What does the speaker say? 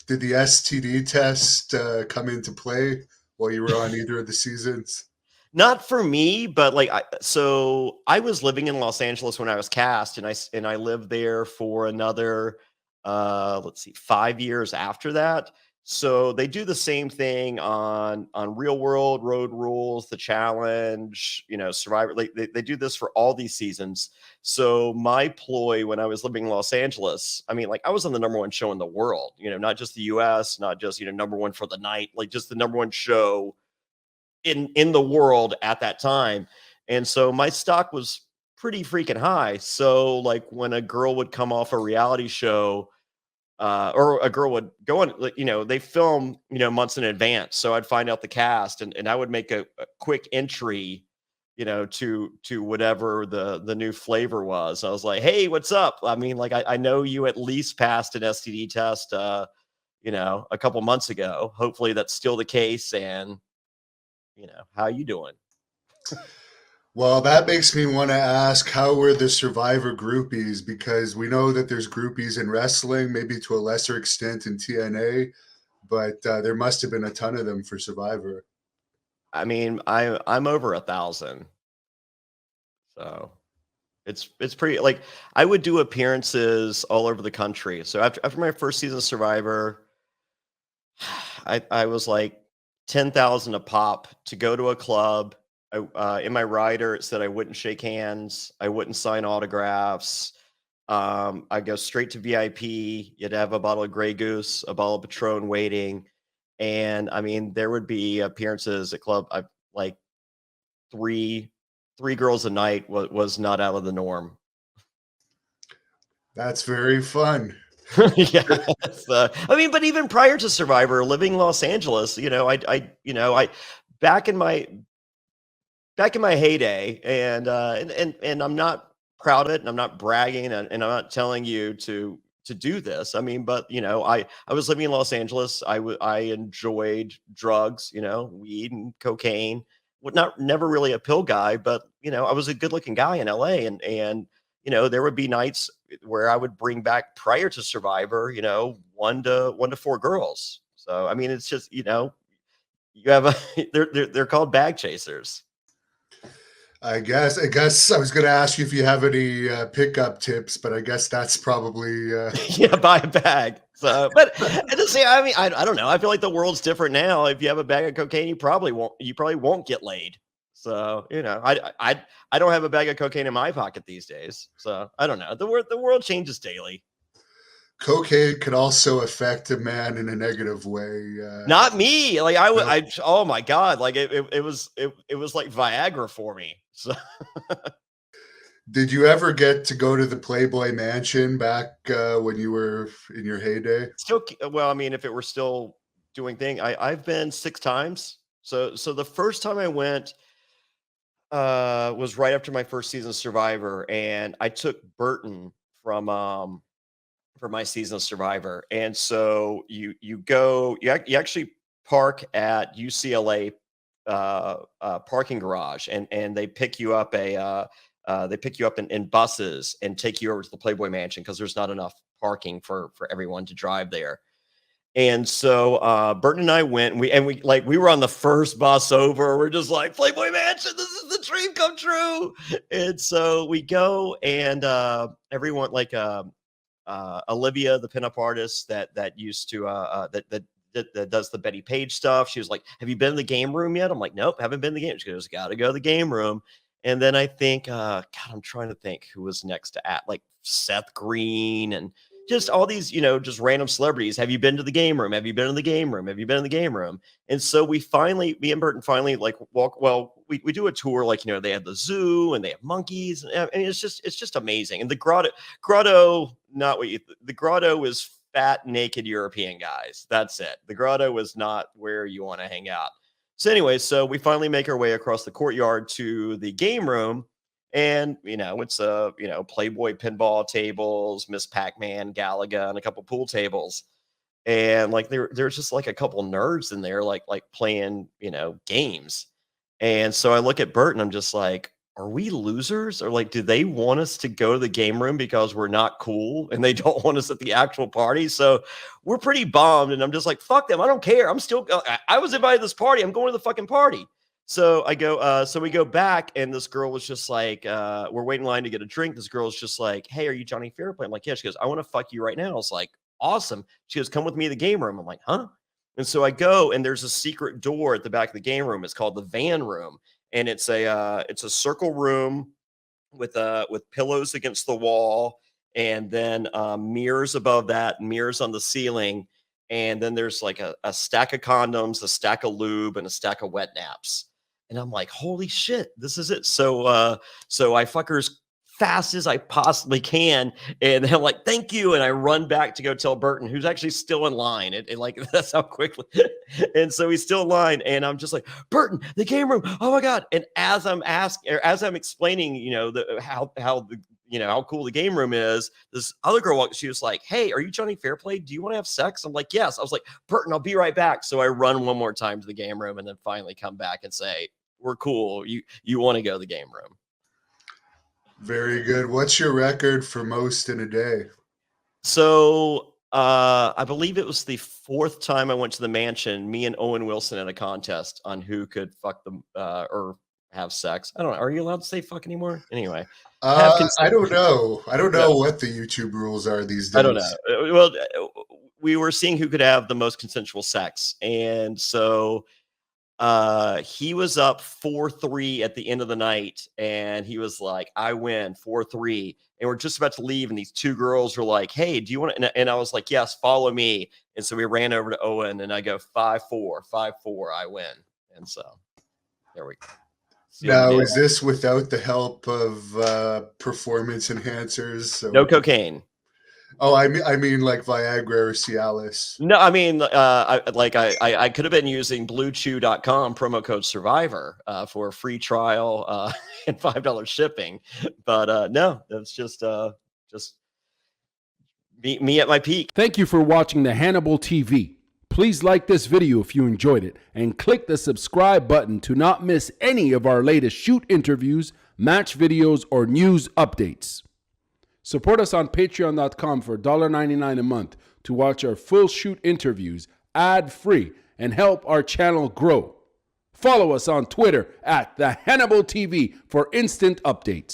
Did the STD test come into play while you were on either of the seasons? Not for me, but like so I was living in Los Angeles when I was cast, and I lived there for another let's see, 5 years after that. So they do the same thing on Real World, Road Rules, The Challenge, Survivor. Like they do this for all these seasons. So my ploy when I was living in Los Angeles, I mean, like I was on the number one show in the world, not just the US, not just, number one for the night, like just the number one show in the world at that time. And so my stock was pretty freaking high. So like when a girl would come off a reality show, or a girl would go on, like, they film, months in advance. So I'd find out the cast, and I would make a quick entry, to whatever the new flavor was. I was like, hey, what's up? I mean, like I know you at least passed an STD test a couple months ago. Hopefully that's still the case. And how you doing? Well, that makes me want to ask, how were the Survivor groupies? Because we know that there's groupies in wrestling, maybe to a lesser extent in TNA, but there must have been a ton of them for Survivor. I mean, I'm over 1,000, so it's pretty. Like I would do appearances all over the country. So after my first season of Survivor, I was like 10,000 a pop to go to a club. In my rider, it said I wouldn't shake hands, I wouldn't sign autographs. I go straight to VIP. You'd have a bottle of Grey Goose, a bottle of Patron waiting, and I mean there would be appearances at club. I like three three girls a night was not out of the norm. That's very fun. Yes, I mean, but even prior to Survivor, living in Los Angeles, I back in my back in my heyday, and I'm not proud of it, and I'm not bragging, and I'm not telling you to do this. I mean, but I was living in Los Angeles. I enjoyed drugs, weed and cocaine. Well, not never really a pill guy, but I was a good looking guy in LA, and there would be nights where I would bring back prior to Survivor, one to four girls. So I mean, it's just you have a they're called bag chasers. I guess I was going to ask you if you have any pickup tips, but I guess that's probably Yeah, buy a bag. So, but at the same, I mean, I don't know. I feel like the world's different now. If you have a bag of cocaine, you probably won't get laid. So, I don't have a bag of cocaine in my pocket these days. So I don't know. The world changes daily. cocaine could also affect a man in a negative way. Not me. Like No. oh my God. Like it was like Viagra for me. So Did you ever get to go to the Playboy Mansion back when you were in your heyday? still, well, I mean, if it were still doing thing, I've been 6 times. So the first time I went, was right after my first season of Survivor, and I took Burton for my season of Survivor. And so you go you actually park at UCLA parking garage, and they pick you up in buses and take you over to the Playboy Mansion because there's not enough parking for everyone to drive there. And so Burton and I went, and we were on the first bus over. We're just like, Playboy Mansion, this is the dream come true. And so we go, and everyone Olivia, the pinup artist that used to that does the Betty Page stuff. She was like, "Have you been in the game room yet?" I'm like, "Nope, haven't been in the game." She goes, "Got to go to the game room." And then I think, God, I'm trying to think who was next to at like Seth Green and just all these, just random celebrities. Have you been to the game room? Have you been in the game room? Have you been in the game room? And so me and Burton finally like walk. Well, we do a tour, like, they have the zoo and they have monkeys. And it's just amazing. And the grotto, not what you, the grotto is fat, naked European guys. That's it. The grotto is not where you want to hang out. So anyway, so we finally make our way across the courtyard to the game room, and it's Playboy pinball tables, Miss Pac-Man, Galaga, and a couple pool tables. And like there's just like a couple nerds in there, like playing games. And so I look at Bert and I'm just like, are we losers? Or like, do they want us to go to the game room because we're not cool and they don't want us at the actual party? So we're pretty bummed. And I'm just like, fuck them. I don't care. I'm still, I was invited to this party. I'm going to the fucking party. So I go, so we go back, and this girl was just like, we're waiting in line to get a drink. This girl's just like, hey, are you Johnny Fairplay? I'm like, yeah. She goes, I want to fuck you right now. I was like, awesome. She goes, come with me to the game room. I'm like, huh? And so I go, and there's a secret door at the back of the game room. It's called the van room, and it's a circle room with pillows against the wall, and then mirrors above that, mirrors on the ceiling, and then there's like a stack of condoms, a stack of lube, and a stack of wet naps. And I'm like, holy shit, this is it. So I fuck her as fast as I possibly can. And I'm like, thank you. And I run back to go tell Burton, who's actually still in line. It like, that's how quickly. And so he's still in line. And I'm just like, Burton, the game room. Oh my God. And as I'm asking, or as I'm explaining, how cool the game room is, this other girl walked, she was like, hey, are you Johnny Fairplay? Do you want to have sex? I'm like, yes. I was like, Burton, I'll be right back. So I run one more time to the game room and then finally come back and say, we're cool. You want to go to the game room. Very good. What's your record for most in a day? So I believe it was the fourth time I went to the mansion. Me and Owen Wilson had a contest on who could fuck them or have sex. I don't know. Are you allowed to say fuck anymore? Anyway, I don't know. I don't know what the YouTube rules are these days. I don't know. Well, we were seeing who could have the most consensual sex, and so he was up 4-3 at the end of the night, and he was like, I win 4-3. And we're just about to leave, and these two girls were like, hey, do you want to? And I was like, yes, follow me. And so we ran over to Owen, and I go 5-4, 5-4, I win. And so there we go. Now, is this without the help of performance enhancers? So no cocaine. Oh, I mean like Viagra or Cialis. No, I mean, I could have been using BlueChew.com promo code Survivor for a free trial and $5 shipping, but no, that's just me at my peak. Thank you for watching the Hannibal TV. Please like this video if you enjoyed it, and click the subscribe button to not miss any of our latest shoot interviews, match videos, or news updates. Support us on patreon.com for $1.99 a month to watch our full shoot interviews ad-free and help our channel grow. Follow us on Twitter at the Hannibal TV for instant updates.